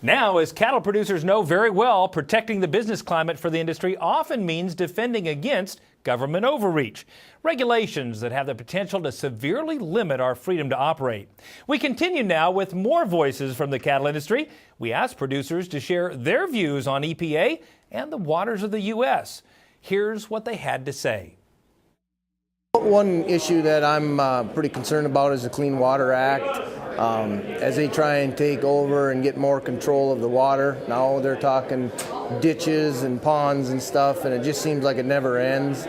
Now, as cattle producers know very well, protecting the business climate for the industry often means defending against government overreach, regulations that have the potential to severely limit our freedom to operate. We continue now with more voices from the cattle industry. We asked producers to share their views on EPA and the waters of the U.S. Here's what they had to say. One issue that I'm pretty concerned about is the Clean Water Act. As they try and take over and get more control of the water, now they're talking ditches and ponds and stuff, and it just seems like it never ends.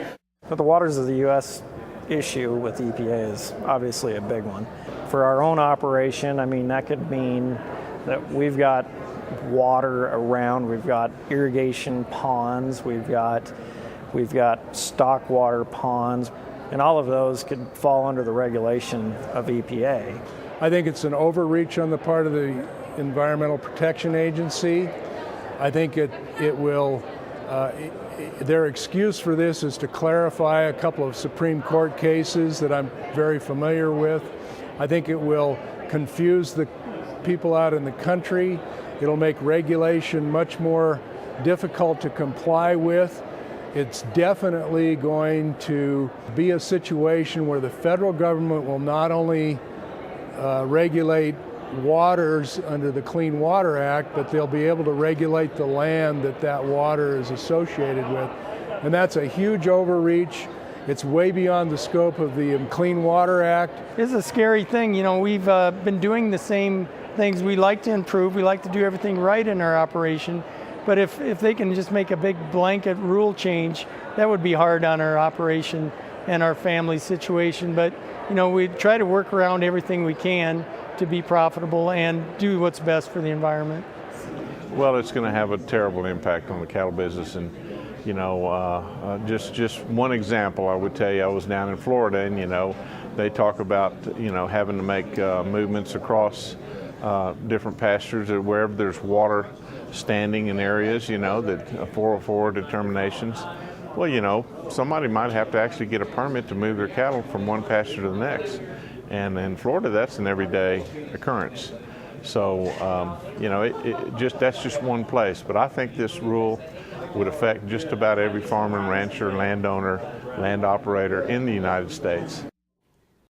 But the waters of the U.S. issue with EPA is obviously a big one. For our own operation, I mean, that could mean that we've got water around, we've got irrigation ponds, we've got stock water ponds, and all of those could fall under the regulation of EPA. I think it's an overreach on the part of the Environmental Protection Agency. I think their excuse for this is to clarify a couple of Supreme Court cases that I'm very familiar with. I think it will confuse the people out in the country. It'll make regulation much more difficult to comply with. It's definitely going to be a situation where the federal government will not only regulate waters under the Clean Water Act, but they'll be able to regulate the land that water is associated with. And that's a huge overreach. It's way beyond the scope of the Clean Water Act. It's a scary thing. You know, we've been doing the same things. We like to improve. We like to do everything right in our operation. But if they can just make a big blanket rule change, that would be hard on our operation and our family situation. But, you know, we try to work around everything we can to be profitable and do what's best for the environment. Well, it's going to have a terrible impact on the cattle business. And, you know, just one example, I would tell you, I was down in Florida, and, you know, they talk about, you know, having to make movements across different pastures or wherever there's water standing in areas, you know, that 404 determinations. Well, you know, somebody might have to actually get a permit to move their cattle from one pasture to the next. And in Florida, that's an everyday occurrence. So, you know, that's just one place. But I think this rule would affect just about every farmer and rancher, landowner, land operator in the United States.